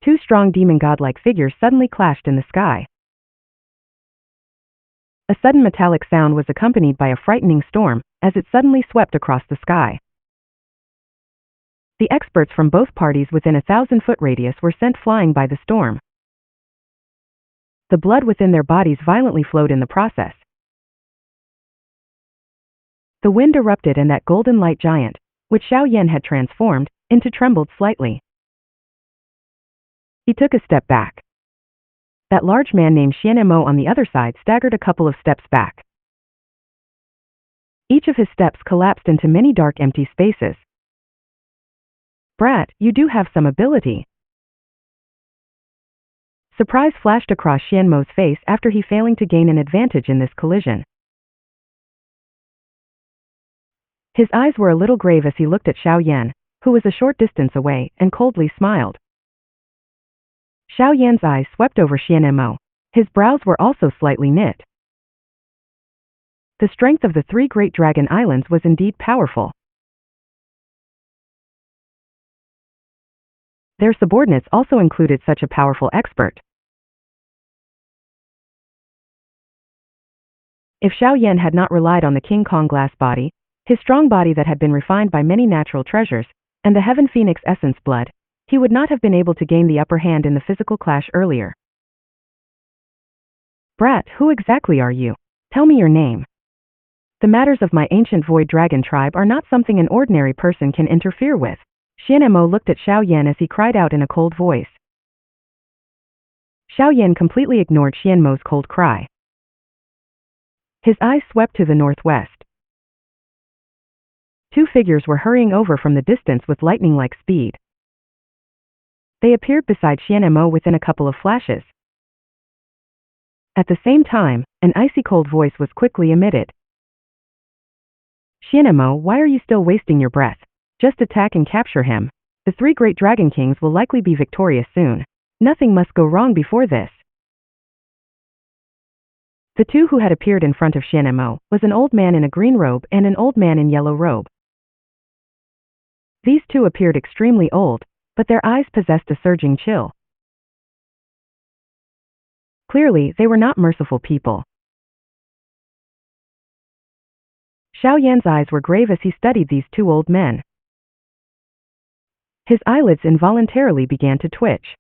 Two strong demon godlike figures suddenly clashed in the sky. A sudden metallic sound was accompanied by a frightening storm, as it suddenly swept across the sky. The experts from both parties within a 1,000-foot radius were sent flying by the storm. The blood within their bodies violently flowed in the process. The wind erupted and that golden light giant, which Xiao Yan had transformed into, trembled slightly. He took a step back. That large man named Xian Mo on the other side staggered a couple of steps back. Each of his steps collapsed into many dark empty spaces. "Brat, you do have some ability." Surprise flashed across Xian Mo's face after he failing to gain an advantage in this collision. His eyes were a little grave as he looked at Xiao Yan, who was a short distance away, and coldly smiled. Xiao Yan's eyes swept over Xian Mo. His brows were also slightly knit. The strength of the three great dragon islands was indeed powerful. Their subordinates also included such a powerful expert. If Xiao Yan had not relied on the King Kong glass body, his strong body that had been refined by many natural treasures, and the Heaven Phoenix essence blood, he would not have been able to gain the upper hand in the physical clash earlier. "Brat, who exactly are you? Tell me your name. The matters of my ancient void dragon tribe are not something an ordinary person can interfere with." Xian Mo looked at Xiao Yan as he cried out in a cold voice. Xiao Yan completely ignored Xian Mo's cold cry. His eyes swept to the northwest. Two figures were hurrying over from the distance with lightning-like speed. They appeared beside Xian Mo within a couple of flashes. At the same time, an icy cold voice was quickly emitted. "Xian Mo, why are you still wasting your breath? Just attack and capture him. The three great dragon kings will likely be victorious soon. Nothing must go wrong before this." The two who had appeared in front of Xian Mo was an old man in a green robe and an old man in yellow robe. These two appeared extremely old, but their eyes possessed a surging chill. Clearly, they were not merciful people. Xiao Yan's eyes were grave as he studied these two old men. His eyelids involuntarily began to twitch.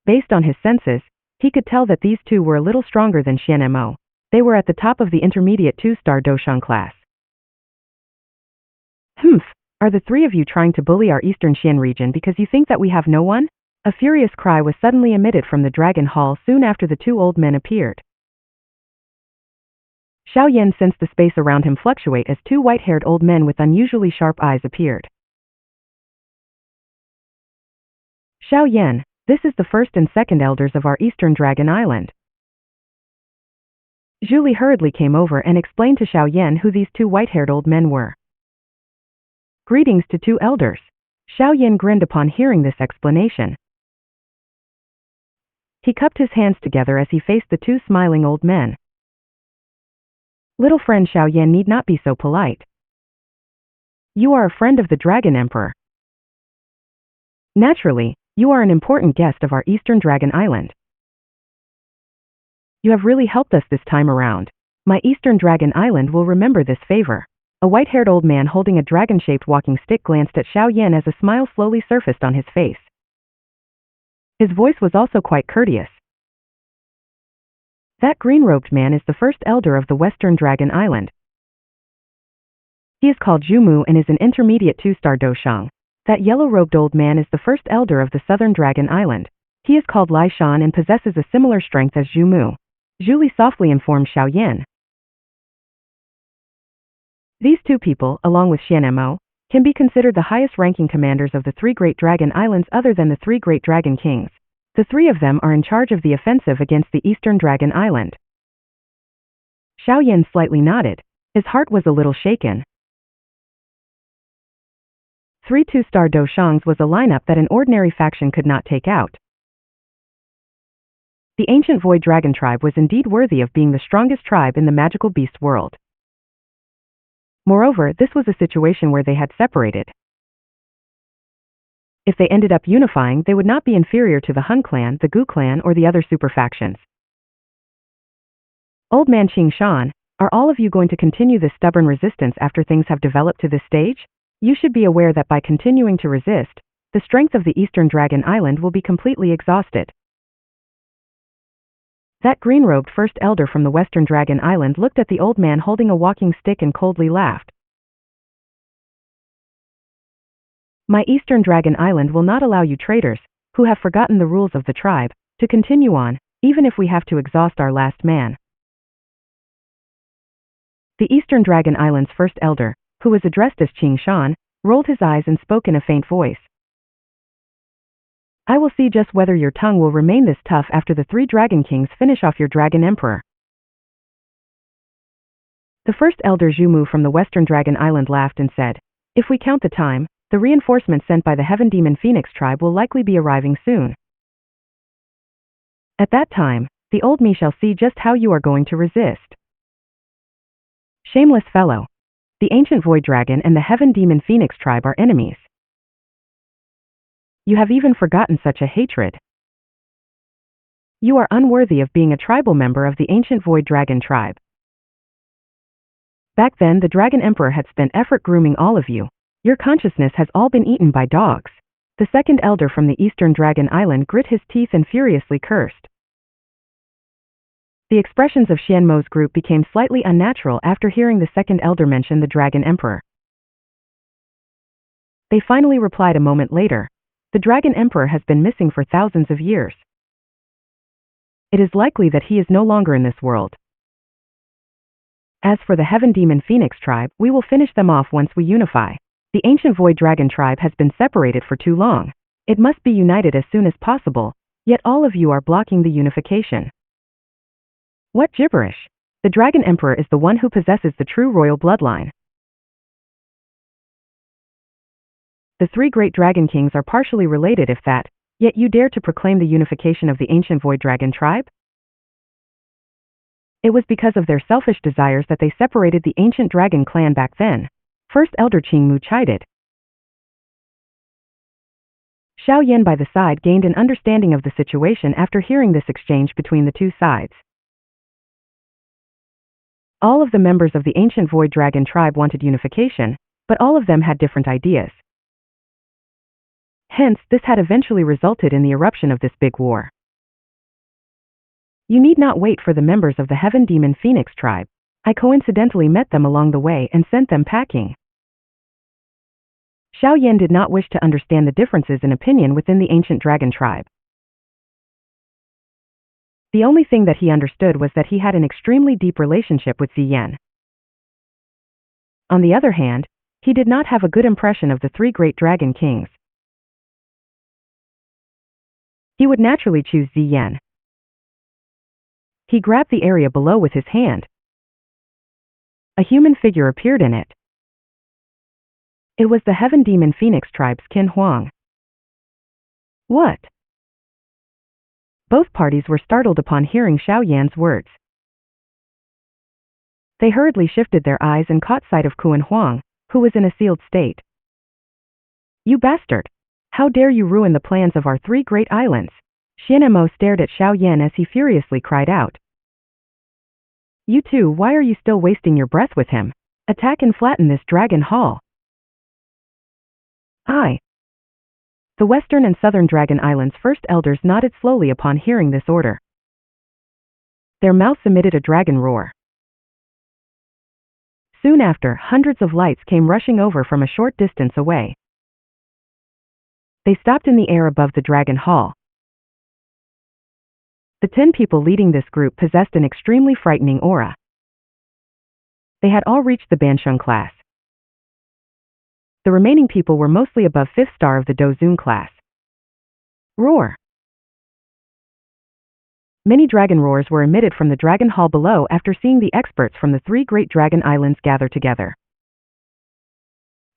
Based on his senses, he could tell that these two were a little stronger than Xian Mo. They were at the top of the intermediate 2-star Doshang class. "Humph, are the three of you trying to bully our eastern Xian region because you think that we have no one?" A furious cry was suddenly emitted from the Dragon Hall soon after the two old men appeared. Xiao Yan sensed the space around him fluctuate as two white-haired old men with unusually sharp eyes appeared. "Xiao Yan, this is the first and second elders of our eastern Dragon Island." Zhu Li hurriedly came over and explained to Xiao Yan who these two white-haired old men were. "Greetings to two elders." Xiao Yan grinned upon hearing this explanation. He cupped his hands together as he faced the two smiling old men. "Little friend Xiao Yan need not be so polite. You are a friend of the Dragon Emperor. Naturally, you are an important guest of our Eastern Dragon Island. You have really helped us this time around. My Eastern Dragon Island will remember this favor." A white-haired old man holding a dragon-shaped walking stick glanced at Xiao Yan as a smile slowly surfaced on his face. His voice was also quite courteous. "That green-robed man is the first elder of the Western Dragon Island. He is called Zhu Mu and is an intermediate 2-star Doshang. That yellow-robed old man is the first elder of the Southern Dragon Island. He is called Lai Shan and possesses a similar strength as Zhu Mu." Zhu Li softly informed Xiao Yan. These two people, along with Xian Mo, can be considered the highest-ranking commanders of the three great dragon islands other than the three great dragon kings. The three of them are in charge of the offensive against the Eastern Dragon Island. Xiao Yan slightly nodded. His heart was a little shaken. 3 2-star Doshangs was a lineup that an ordinary faction could not take out. The ancient Void Dragon tribe was indeed worthy of being the strongest tribe in the magical beast world. Moreover, this was a situation where they had separated. If they ended up unifying, they would not be inferior to the Hun clan, the Gu clan, or the other super factions. Old man Qing Shan, are all of you going to continue this stubborn resistance after things have developed to this stage? You should be aware that by continuing to resist, the strength of the Eastern Dragon Island will be completely exhausted. That green-robed first elder from the Western Dragon Island looked at the old man holding a walking stick and coldly laughed. My Eastern Dragon Island will not allow you traitors, who have forgotten the rules of the tribe, to continue on, even if we have to exhaust our last man. The Eastern Dragon Island's first elder, who was addressed as Qing Shan, rolled his eyes and spoke in a faint voice. I will see just whether your tongue will remain this tough after the 3 Dragon Kings finish off your Dragon Emperor. The first elder Zhumu from the Western Dragon Island laughed and said, if we count the time, the reinforcements sent by the Heaven Demon Phoenix tribe will likely be arriving soon. At that time, the old me shall see just how you are going to resist. Shameless fellow. The ancient Void Dragon and the Heaven Demon Phoenix tribe are enemies. You have even forgotten such a hatred. You are unworthy of being a tribal member of the ancient Void Dragon tribe. Back then, the Dragon Emperor had spent effort grooming all of you. Your consciousness has all been eaten by dogs. The second elder from the Eastern Dragon Island grit his teeth and furiously cursed. The expressions of Xian Mo's group became slightly unnatural after hearing the second elder mention the Dragon Emperor. They finally replied a moment later. The Dragon Emperor has been missing for thousands of years. It is likely that he is no longer in this world. As for the Heaven Demon Phoenix tribe, we will finish them off once we unify. The ancient Void Dragon tribe has been separated for too long. It must be united as soon as possible, yet all of you are blocking the unification. What gibberish! The Dragon Emperor is the one who possesses the true royal bloodline. The 3 great Dragon Kings are partially related if that, yet you dare to proclaim the unification of the ancient Void Dragon tribe? It was because of their selfish desires that they separated the ancient Dragon clan back then. First Elder Qing Mu chided. Xiao Yan by the side gained an understanding of the situation after hearing this exchange between the two sides. All of the members of the ancient Void Dragon tribe wanted unification, but all of them had different ideas. Hence, this had eventually resulted in the eruption of this big war. You need not wait for the members of the Heaven Demon Phoenix tribe. I coincidentally met them along the way and sent them packing. Xiao Yan did not wish to understand the differences in opinion within the ancient dragon tribe. The only thing that he understood was that he had an extremely deep relationship with Ziyan. On the other hand, he did not have a good impression of the 3 great dragon kings. He would naturally choose Ziyan. He grabbed the area below with his hand. A human figure appeared in it. It was the Heaven Demon Phoenix tribe's Qin Huang. What? Both parties were startled upon hearing Xiao Yan's words. They hurriedly shifted their eyes and caught sight of Qin Huang, who was in a sealed state. You bastard! How dare you ruin the plans of our 3 great islands? Xian Mo stared at Xiao Yan as he furiously cried out. You two, why are you still wasting your breath with him? Attack and flatten this dragon hall. Aye. The Western and Southern Dragon Islands' first elders nodded slowly upon hearing this order. Their mouths emitted a dragon roar. Soon after, hundreds of lights came rushing over from a short distance away. They stopped in the air above the dragon hall. The 10 people leading this group possessed an extremely frightening aura. They had all reached the Bansheng class. The remaining people were mostly above 5th star of the Dou Qi class. Roar! Many dragon roars were emitted from the dragon hall below after seeing the experts from the 3 great dragon islands gather together.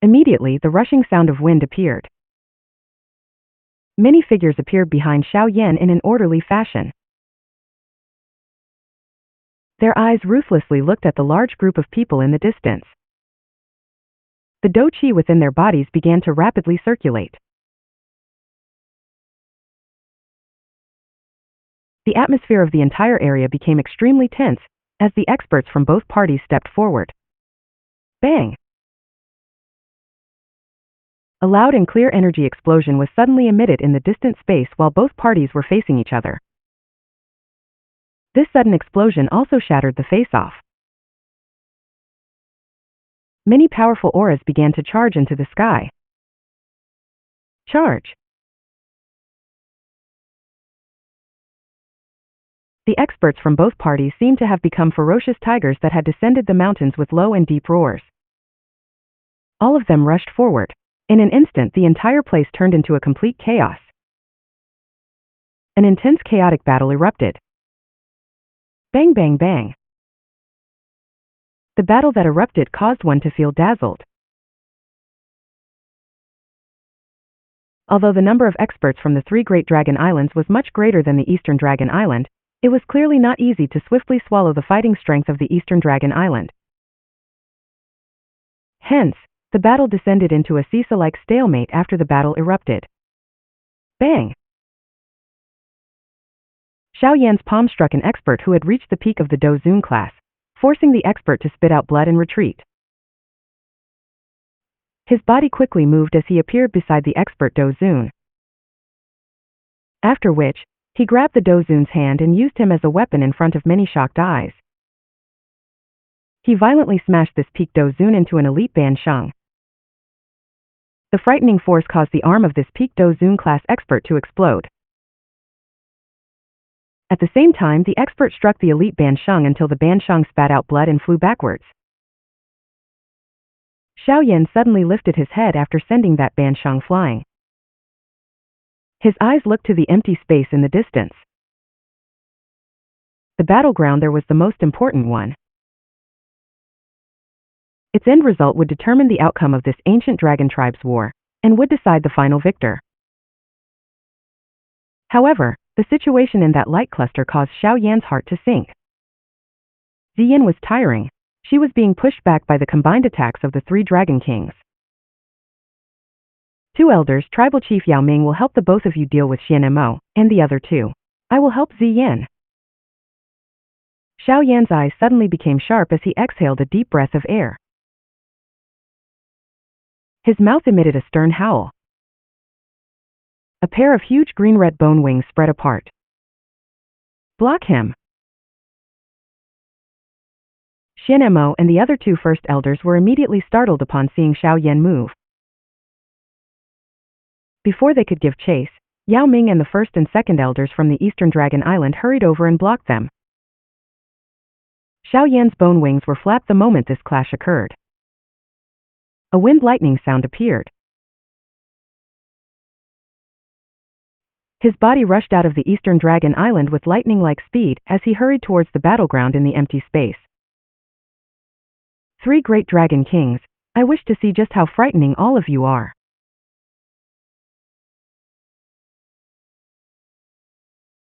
Immediately, the rushing sound of wind appeared. Many figures appeared behind Xiao Yan in an orderly fashion. Their eyes ruthlessly looked at the large group of people in the distance. The Dou Qi within their bodies began to rapidly circulate. The atmosphere of the entire area became extremely tense as the experts from both parties stepped forward. Bang! A loud and clear energy explosion was suddenly emitted in the distant space while both parties were facing each other. This sudden explosion also shattered the face-off. Many powerful auras began to charge into the sky. Charge! The experts from both parties seemed to have become ferocious tigers that had descended the mountains with low and deep roars. All of them rushed forward. In an instant, the entire place turned into a complete chaos. An intense chaotic battle erupted. Bang, bang, bang. The battle that erupted caused one to feel dazzled. Although the number of experts from the three Great Dragon Islands was much greater than the Eastern Dragon Island, it was clearly not easy to swiftly swallow the fighting strength of the Eastern Dragon Island. Hence, the battle descended into a seesaw-like stalemate after the battle erupted. Bang! Xiao Yan's palm struck an expert who had reached the peak of the Dou Qi class, forcing the expert to spit out blood and retreat. His body quickly moved as he appeared beside the expert Dou Qi. After which, he grabbed the Dou Qi's hand and used him as a weapon in front of many shocked eyes. He violently smashed this peak Dou Qi into an elite Ban Sheng. The frightening force caused the arm of this peak Dou Qi class expert to explode. At the same time, the expert struck the elite Ban Sheng until the Ban Sheng spat out blood and flew backwards. Xiao Yan suddenly lifted his head after sending that Ban Sheng flying. His eyes looked to the empty space in the distance. The battleground there was the most important one. Its end result would determine the outcome of this ancient dragon tribe's war, and would decide the final victor. However, the situation in that light cluster caused Xiao Yan's heart to sink. Ziyin was tiring. She was being pushed back by the combined attacks of the three Dragon Kings. Two elders, Tribal Chief Yao Ming will help the both of you deal with Xian Mo, and the other two. I will help Ziyin. Xiao Yan's eyes suddenly became sharp as he exhaled a deep breath of air. His mouth emitted a stern howl. A pair of huge green-red bone wings spread apart. Block him! Xian Mo and the other two first elders were immediately startled upon seeing Xiao Yan move. Before they could give chase, Yao Ming and the first and second elders from the Eastern Dragon Island hurried over and blocked them. Xiao Yan's bone wings were flapped the moment this clash occurred. A wind lightning sound appeared. His body rushed out of the Eastern Dragon Island with lightning-like speed as he hurried towards the battleground in the empty space. Three Great Dragon Kings, I wish to see just how frightening all of you are.